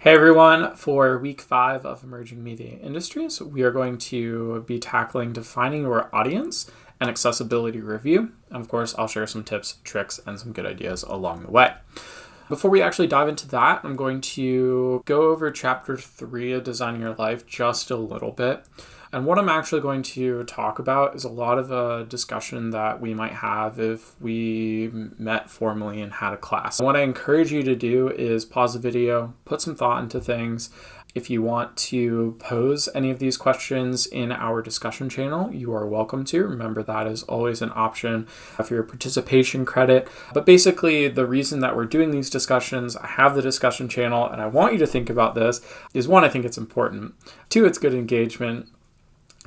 Hey everyone, for week 5 of Emerging Media Industries, we are going to be tackling defining your audience and accessibility review. And of course, I'll share some tips, tricks, and some good ideas along the way. Before we actually dive into that, I'm going to go over chapter 3 of Designing Your Life just a little bit. And what I'm actually going to talk about is a lot of a discussion that we might have if we met formally and had a class. What I encourage you to do is pause the video, put some thought into things. If you want to pose any of these questions in our discussion channel, you are welcome to. Remember, that is always an option for your participation credit. But basically, the reason that we're doing these discussions, I have the discussion channel, and I want you to think about this, is 1, I think it's important. 2, it's good engagement.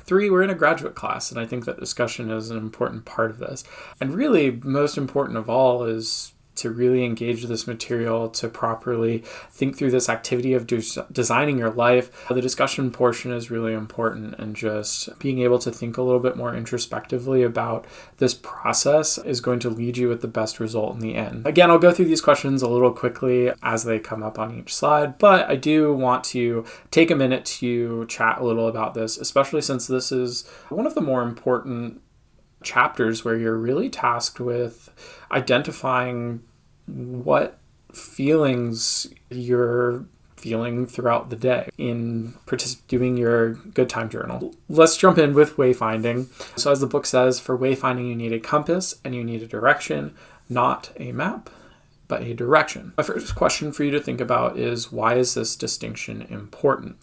3, we're in a graduate class, and I think that discussion is an important part of this. And really, most important of all is to really engage this material, to properly think through this activity of designing your life. The discussion portion is really important, and just being able to think a little bit more introspectively about this process is going to lead you with the best result in the end. Again, I'll go through these questions a little quickly as they come up on each slide, but I do want to take a minute to chat a little about this, especially since this is one of the more important chapters where you're really tasked with identifying what feelings you're feeling throughout the day in doing your good time journal. Let's jump in with wayfinding. So as the book says, for wayfinding you need a compass and you need a direction, not a map, but a direction. My first question for you to think about is, why is this distinction important?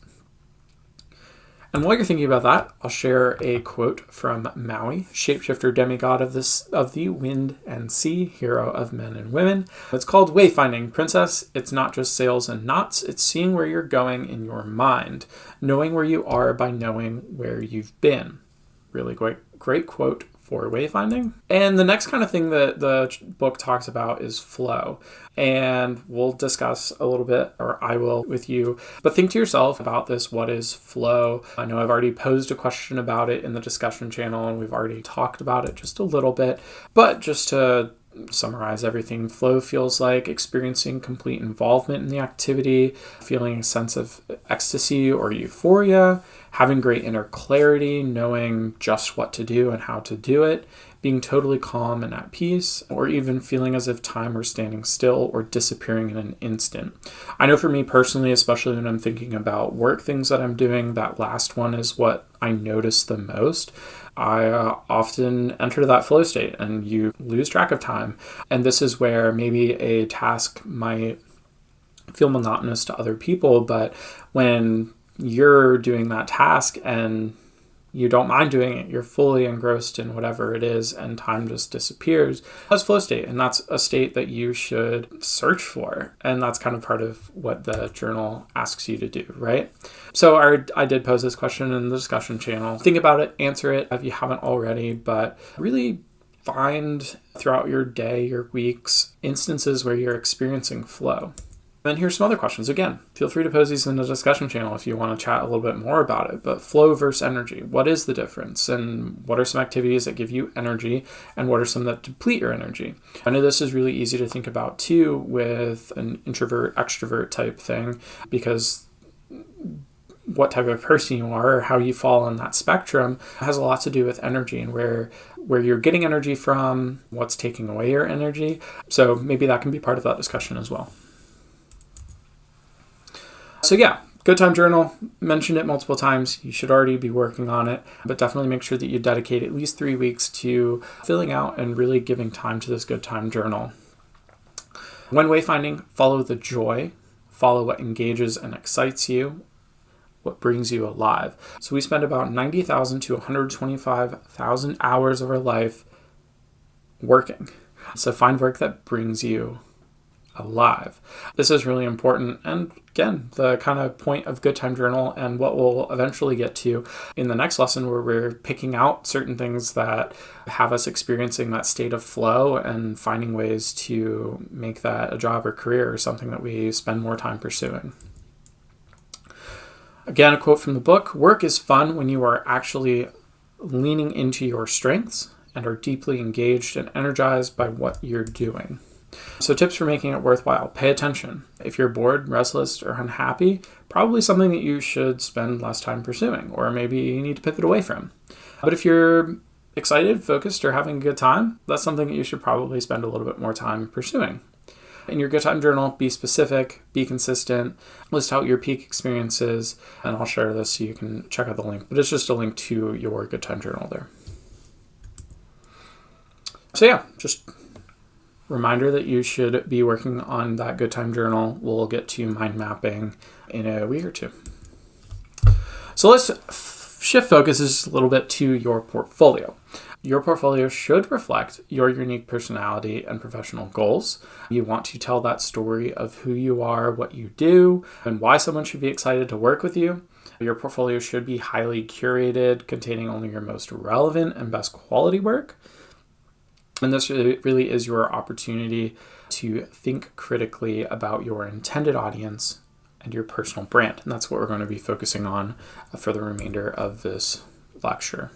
And while you're thinking about that, I'll share a quote from Maui, shapeshifter demigod of the wind and sea, hero of men and women. It's called Wayfinding, Princess. It's not just sails and knots, it's seeing where you're going in your mind, knowing where you are by knowing where you've been. Really great quote for wayfinding. And the next kind of thing that the book talks about is flow. And we'll discuss a little bit, or I will with you, but think to yourself about this. What is flow? I know I've already posed a question about it in the discussion channel, and we've already talked about it just a little bit, but just to summarize everything, flow feels like experiencing complete involvement in the activity, feeling a sense of ecstasy or euphoria, having great inner clarity, knowing just what to do and how to do it, being totally calm and at peace, or even feeling as if time were standing still or disappearing in an instant. I know for me personally, especially when I'm thinking about work things that I'm doing, that last one is what I notice the most. I often enter that flow state and you lose track of time. And this is where maybe a task might feel monotonous to other people, but when you're doing that task and you don't mind doing it, you're fully engrossed in whatever it is and time just disappears. That's flow state, and that's a state that you should search for. And that's kind of part of what the journal asks you to do, right? So I did pose this question in the discussion channel. Think about it, answer it if you haven't already, but really find throughout your day, your weeks, instances where you're experiencing flow. Then here's some other questions. Again, feel free to pose these in the discussion channel if you want to chat a little bit more about it. But flow versus energy, what is the difference? And what are some activities that give you energy? And what are some that deplete your energy? I know this is really easy to think about too with an introvert, extrovert type thing, because what type of person you are or how you fall on that spectrum has a lot to do with energy and where you're getting energy from, what's taking away your energy. So maybe that can be part of that discussion as well. So yeah, good time journal, mentioned it multiple times. You should already be working on it, but definitely make sure that you dedicate at least 3 weeks to filling out and really giving time to this good time journal. When wayfinding, follow the joy, follow what engages and excites you, what brings you alive. So we spend about 90,000 to 125,000 hours of our life working. So find work that brings you alive. This is really important, and again, the kind of point of good time journal and what we'll eventually get to in the next lesson, where we're picking out certain things that have us experiencing that state of flow and finding ways to make that a job or career or something that we spend more time pursuing. Again, a quote from the book: work is fun when you are actually leaning into your strengths and are deeply engaged and energized by what you're doing. So tips for making it worthwhile: pay attention. If you're bored, restless, or unhappy, probably something that you should spend less time pursuing, or maybe you need to pivot away from. But if you're excited, focused, or having a good time, that's something that you should probably spend a little bit more time pursuing. In your good time journal, be specific, be consistent, list out your peak experiences, and I'll share this so you can check out the link, but it's just a link to your good time journal there. So yeah, just reminder that you should be working on that good time journal. We'll get to mind mapping in a week or two. So let's shift focus a little bit to your portfolio. Your portfolio should reflect your unique personality and professional goals. You want to tell that story of who you are, what you do, and why someone should be excited to work with you. Your portfolio should be highly curated, containing only your most relevant and best quality work. And this really is your opportunity to think critically about your intended audience and your personal brand. And that's what we're going to be focusing on for the remainder of this lecture.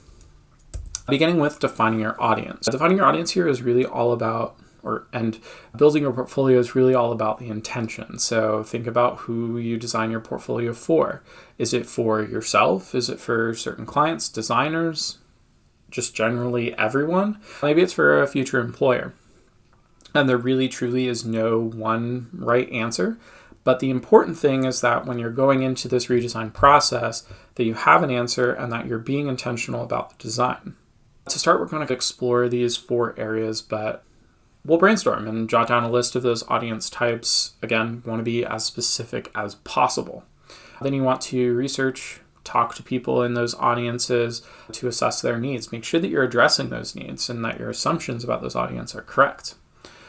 Beginning with defining your audience. Defining your audience here is really all about, and building your portfolio is really all about the intention. So think about who you design your portfolio for. Is it for yourself? Is it for certain clients, designers, just generally everyone? Maybe it's for a future employer. And there really truly is no one right answer. But the important thing is that when you're going into this redesign process, that you have an answer and that you're being intentional about the design. To start, we're going to explore these 4 areas, but we'll brainstorm and jot down a list of those audience types. Again, want to be as specific as possible. Then you want to research, talk to people in those audiences to assess their needs. Make sure that you're addressing those needs and that your assumptions about those audience are correct.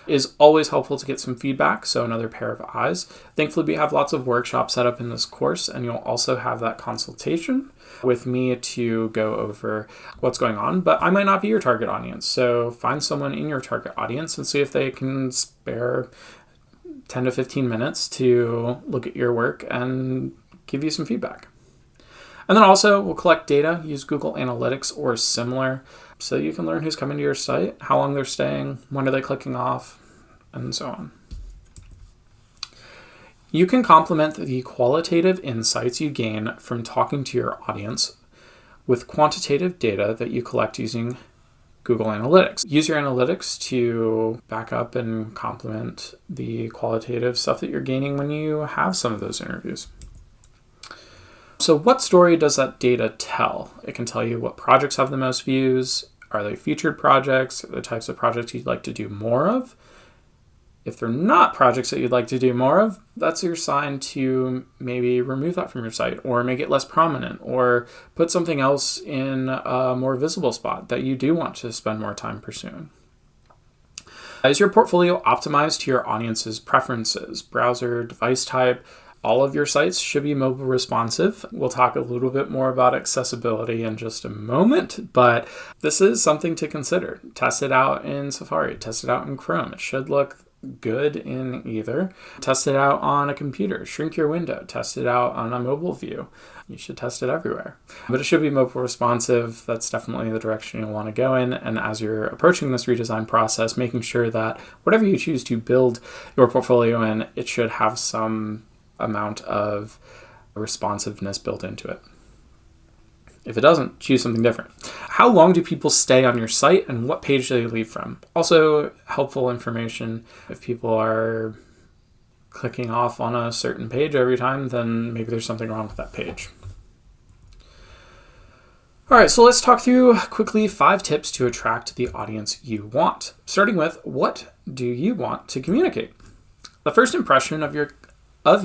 It is always helpful to get some feedback, so another pair of eyes. Thankfully, we have lots of workshops set up in this course, and you'll also have that consultation with me to go over what's going on, but I might not be your target audience. So find someone in your target audience and see if they can spare 10 to 15 minutes to look at your work and give you some feedback. And then also we'll collect data, use Google Analytics or similar, so you can learn who's coming to your site, how long they're staying, when are they clicking off, and so on. You can complement the qualitative insights you gain from talking to your audience with quantitative data that you collect using Google Analytics. Use your analytics to back up and complement the qualitative stuff that you're gaining when you have some of those interviews. So what story does that data tell? It can tell you what projects have the most views. Are they featured projects? The types of projects you'd like to do more of? If they're not projects that you'd like to do more of, that's your sign to maybe remove that from your site or make it less prominent or put something else in a more visible spot that you do want to spend more time pursuing. Is your portfolio optimized to your audience's preferences, browser, device type? All of your sites should be mobile responsive. We'll talk a little bit more about accessibility in just a moment, but this is something to consider. Test it out in Safari, test it out in Chrome. It should look good in either. Test it out on a computer, shrink your window, test it out on a mobile view. You should test it everywhere. But it should be mobile responsive. That's definitely the direction you'll want to go in. And as you're approaching this redesign process, making sure that whatever you choose to build your portfolio in, it should have some amount of responsiveness built into it. If it doesn't, choose something different. How long do people stay on your site and what page do they leave from? Also helpful information. If people are clicking off on a certain page every time, then maybe there's something wrong with that page. All right, so let's talk through quickly 5 tips to attract the audience you want. Starting with, what do you want to communicate? The first impression of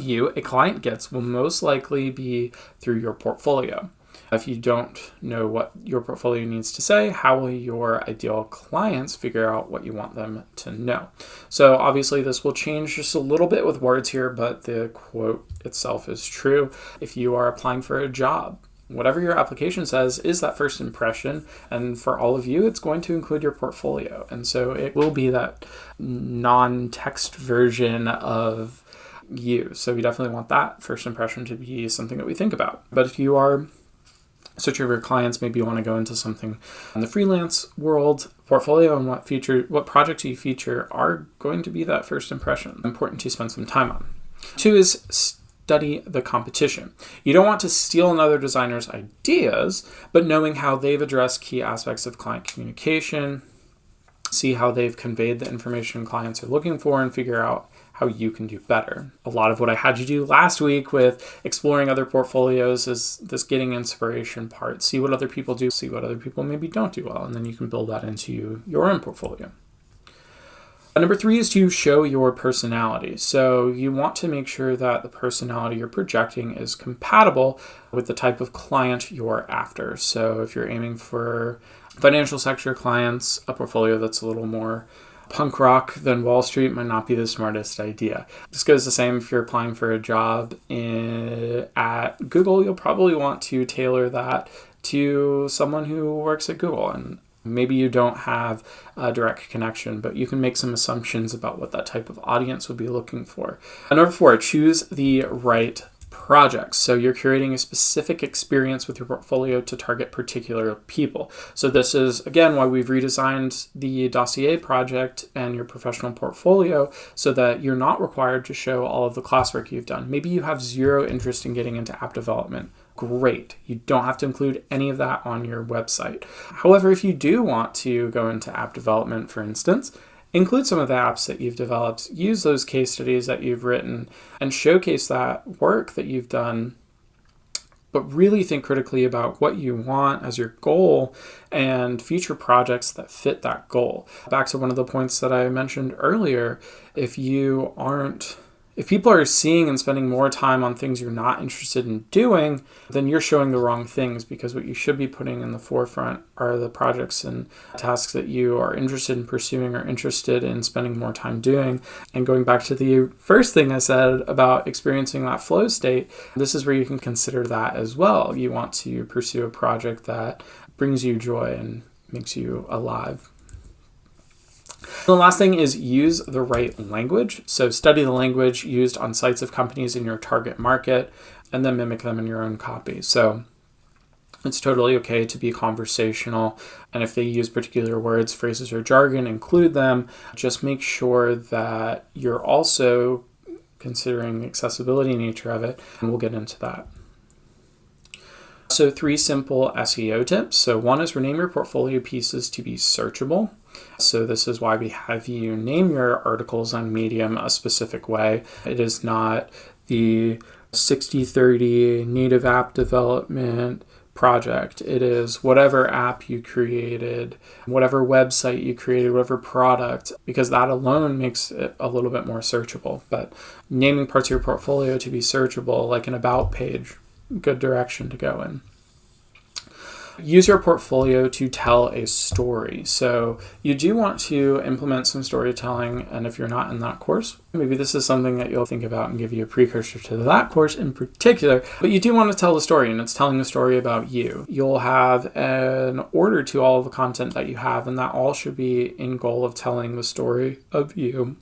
you a client gets will most likely be through your portfolio. If you don't know what your portfolio needs to say, how will your ideal clients figure out what you want them to know? So obviously this will change just a little bit with words here, but the quote itself is true. If you are applying for a job, whatever your application says is that first impression. And for all of you, it's going to include your portfolio. And so it will be that non-text version of you. So we definitely want that first impression to be something that we think about. But if you are search of your clients. Maybe you want to go into something in the freelance world. Portfolio and what projects you feature are going to be that first impression. Important to spend some time on. 2 is study the competition. You don't want to steal another designer's ideas, but knowing how they've addressed key aspects of client communication, see how they've conveyed the information clients are looking for, and figure out how you can do better. A lot of what I had you do last week with exploring other portfolios is this getting inspiration part. See what other people do, see what other people maybe don't do well, and then you can build that into your own portfolio. Number 3 is to show your personality. So you want to make sure that the personality you're projecting is compatible with the type of client you're after. So if you're aiming for financial sector clients, a portfolio that's a little more punk rock than Wall Street might not be the smartest idea. This goes the same if you're applying for a job at Google. You'll probably want to tailor that to someone who works at Google. And maybe you don't have a direct connection, but you can make some assumptions about what that type of audience would be looking for. And number 4, choose the right projects. So you're curating a specific experience with your portfolio to target particular people. So this is, again, why we've redesigned the dossier project and your professional portfolio so that you're not required to show all of the classwork you've done. Maybe you have zero interest in getting into app development. Great. You don't have to include any of that on your website. However, if you do want to go into app development, for instance, include some of the apps that you've developed, use those case studies that you've written, and showcase that work that you've done, but really think critically about what you want as your goal and future projects that fit that goal. Back to one of the points that I mentioned earlier, if people are seeing and spending more time on things you're not interested in doing, then you're showing the wrong things, because what you should be putting in the forefront are the projects and tasks that you are interested in pursuing or interested in spending more time doing. And going back to the first thing I said about experiencing that flow state, this is where you can consider that as well. You want to pursue a project that brings you joy and makes you alive. The last thing is use the right language. So study the language used on sites of companies in your target market and then mimic them in your own copy. So it's totally okay to be conversational. And if they use particular words, phrases, or jargon, include them. Just make sure that you're also considering the accessibility nature of it. And we'll get into that. So 3 simple SEO tips. So 1 is rename your portfolio pieces to be searchable. So this is why we have you name your articles on Medium a specific way. It is not the 60/30 native app development project. It is whatever app you created, whatever website you created, whatever product, because that alone makes it a little bit more searchable. But naming parts of your portfolio to be searchable, like an about page, good direction to go in. Use your portfolio to tell a story. So you do want to implement some storytelling, and if you're not in that course, maybe this is something that you'll think about and give you a precursor to that course in particular, but you do want to tell the story, and it's telling a story about you. You'll have an order to all of the content that you have, and that all should be in goal of telling the story of you,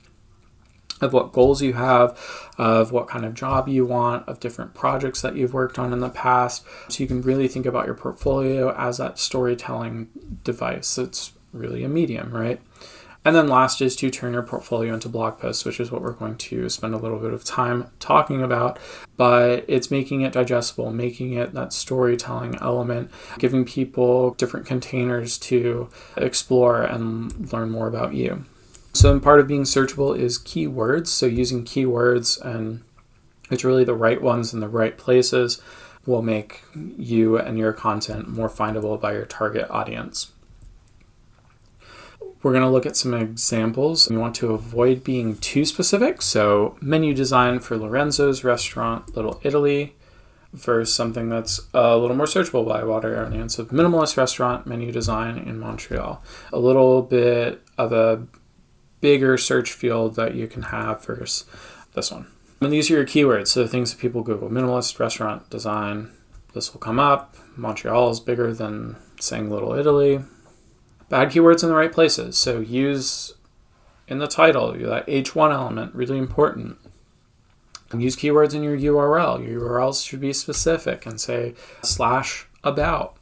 of what goals you have, of what kind of job you want, of different projects that you've worked on in the past. So you can really think about your portfolio as that storytelling device. It's really a medium, right? And then last is to turn your portfolio into blog posts, which is what we're going to spend a little bit of time talking about. But it's making it digestible, making it that storytelling element, giving people different containers to explore and learn more about you. So part of being searchable is keywords. So using keywords, and it's really the right ones in the right places, will make you and your content more findable by your target audience. We're going to look at some examples. We want to avoid being too specific. So menu design for Lorenzo's restaurant, Little Italy, versus something that's a little more searchable by wider audience of minimalist restaurant menu design in Montreal. A little bit of a bigger search field that you can have versus this one. And these are your keywords, so the things that people Google. Minimalist restaurant design, this will come up. Montreal is bigger than saying Little Italy. Bad keywords in the right places. So use in the title, that H1 element, really important. And use keywords in your URL. Your URLs should be specific and say about.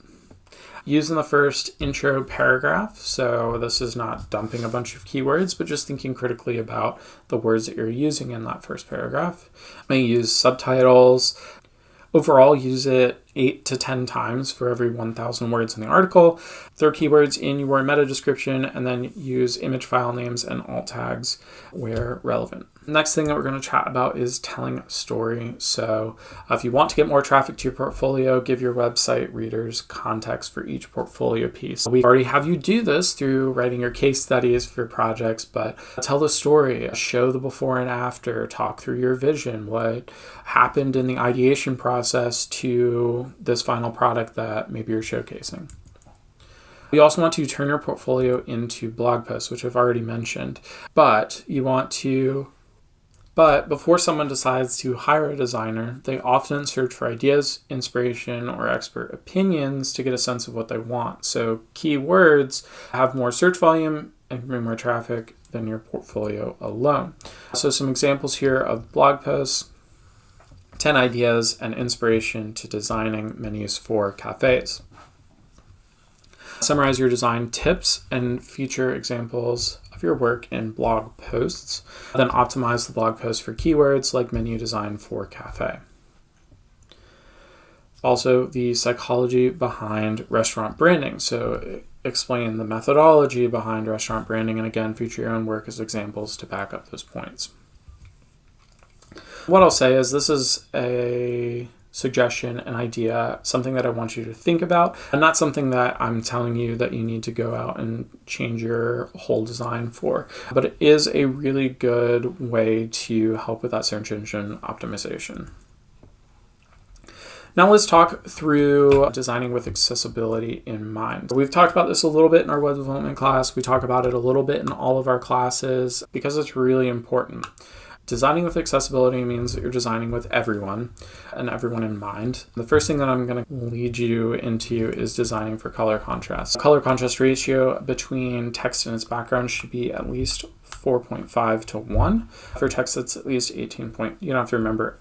Using the first intro paragraph, so this is not dumping a bunch of keywords, but just thinking critically about the words that you're using in that first paragraph. May use subtitles. Overall, use it 8 to 10 times for every 1,000 words in the article. Throw keywords in your meta description, and then use image file names and alt tags where relevant. Next thing that we're going to chat about is telling a story. So if you want to get more traffic to your portfolio, give your website readers context for each portfolio piece. We already have you do this through writing your case studies for projects, but tell the story, show the before and after, talk through your vision, what happened in the ideation process to this final product that maybe you're showcasing. You also want to turn your portfolio into blog posts, which I've already mentioned, but before someone decides to hire a designer, they often search for ideas, inspiration, or expert opinions to get a sense of what they want. So keywords have more search volume and bring more traffic than your portfolio alone. So some examples here of blog posts: 10 ideas and inspiration to designing menus for cafes. Summarize your design tips and feature examples of your work in blog posts. Then optimize the blog post for keywords like menu design for cafe. Also, the psychology behind restaurant branding. So explain the methodology behind restaurant branding, and again, feature your own work as examples to back up those points. What I'll say is this is a suggestion, an idea, something that I want you to think about, and not something that I'm telling you that you need to go out and change your whole design for. But it is a really good way to help with that search engine optimization. Now let's talk through designing with accessibility in mind. We've talked about this a little bit in our web development class. We talk about it a little bit in all of our classes because it's really important. Designing with accessibility means that you're designing with everyone and everyone in mind. The first thing that I'm going to lead you into is designing for color contrast. Color contrast ratio between text and its background should be at least 4.5 to 1. For text that's at least 18 point, you don't have to remember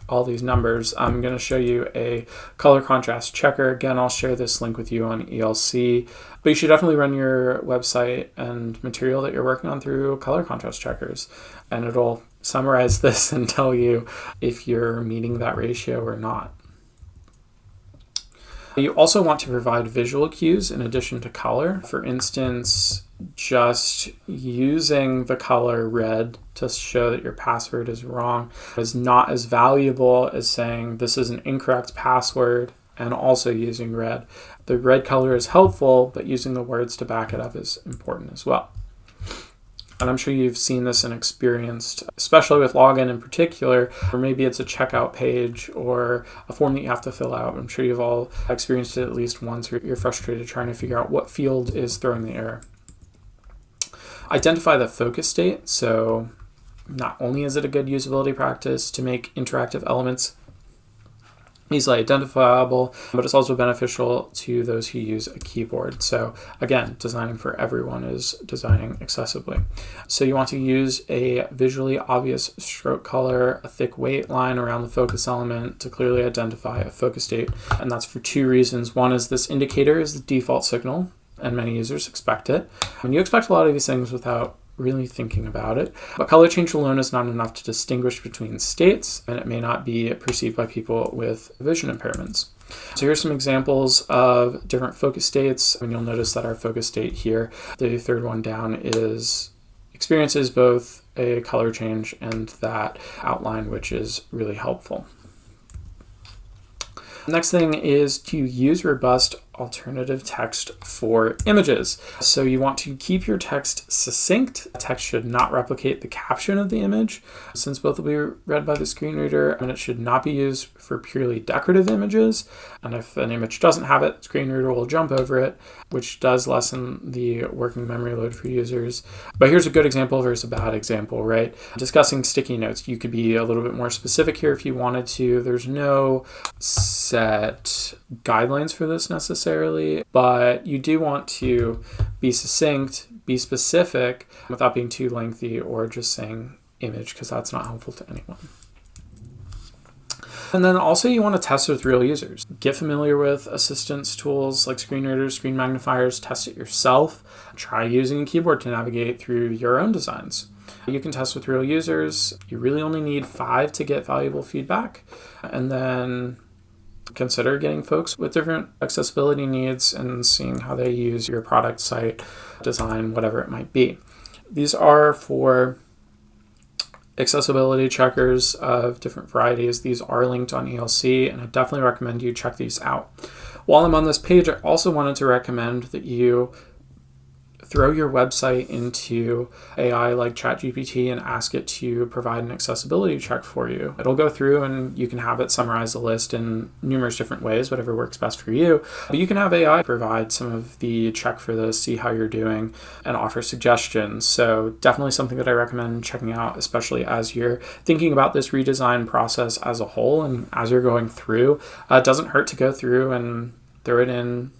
all these numbers. I'm going to show you a color contrast checker. Again, I'll share this link with you on ELC, but you should definitely run your website and material that you're working on through color contrast checkers, and it'll summarize this and tell you if you're meeting that ratio or not. You also want to provide visual cues in addition to color. For instance, just using the color red to show that your password is wrong is not as valuable as saying this is an incorrect password and also using red. The red color is helpful, but using the words to back it up is important as well. And I'm sure you've seen this and experienced, especially with login in particular, or maybe it's a checkout page or a form that you have to fill out. I'm sure you've all experienced it at least once, or you're frustrated trying to figure out what field is throwing the error. Identify the focus state. So not only is it a good usability practice to make interactive elements easily identifiable, but it's also beneficial to those who use a keyboard. So again, designing for everyone is designing accessibly. So you want to use a visually obvious stroke color, a thick weight line around the focus element to clearly identify a focus state. And that's for two reasons. One is this indicator is the default signal, and many users expect it. And you expect a lot of these things without really thinking about it. But color change alone is not enough to distinguish between states, and it may not be perceived by people with vision impairments. So here's some examples of different focus states, and you'll notice that our focus state here, the third one down, experiences both a color change and that outline, which is really helpful. Next thing is to use robust alternative text for images. So you want to keep your text succinct. Text should not replicate the caption of the image, since both will be read by the screen reader, and it should not be used for purely decorative images. And if an image doesn't have it, the screen reader will jump over it, which does lessen the working memory load for users. But here's a good example versus a bad example, right? Discussing sticky notes, you could be a little bit more specific here if you wanted to. There's no set guidelines for this necessarily, but you do want to be succinct, be specific without being too lengthy or just saying image, because that's not helpful to anyone. And then also you want to test with real users. Get familiar with assistance tools like screen readers, screen magnifiers, test it yourself. Try using a keyboard to navigate through your own designs. You can test with real users. You really only need 5 to get valuable feedback. And then consider getting folks with different accessibility needs and seeing how they use your product, site, design, whatever it might be. These are for accessibility checkers of different varieties. These are linked on ELC, and I definitely recommend you check these out. While I'm on this page, I also wanted to recommend that you throw your website into AI like ChatGPT and ask it to provide an accessibility check for you. It'll go through and you can have it summarize the list in numerous different ways, whatever works best for you. But you can have AI provide some of the check for this, see how you're doing, and offer suggestions. So definitely something that I recommend checking out, especially as you're thinking about this redesign process as a whole and as you're going through. It doesn't hurt to go through and throw it in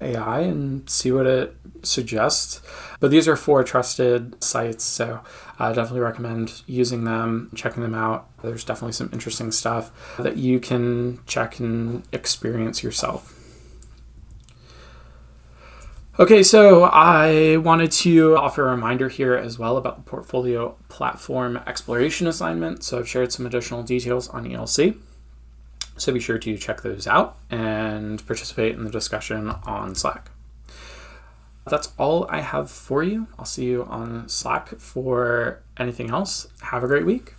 AI and see what it suggests. But these are 4 trusted sites, so I definitely recommend using them, checking them out. There's definitely some interesting stuff that you can check and experience yourself. Okay, so I wanted to offer a reminder here as well about the portfolio platform exploration assignment. So I've shared some additional details on ELC. So be sure to check those out and participate in the discussion on Slack. That's all I have for you. I'll see you on Slack for anything else. Have a great week.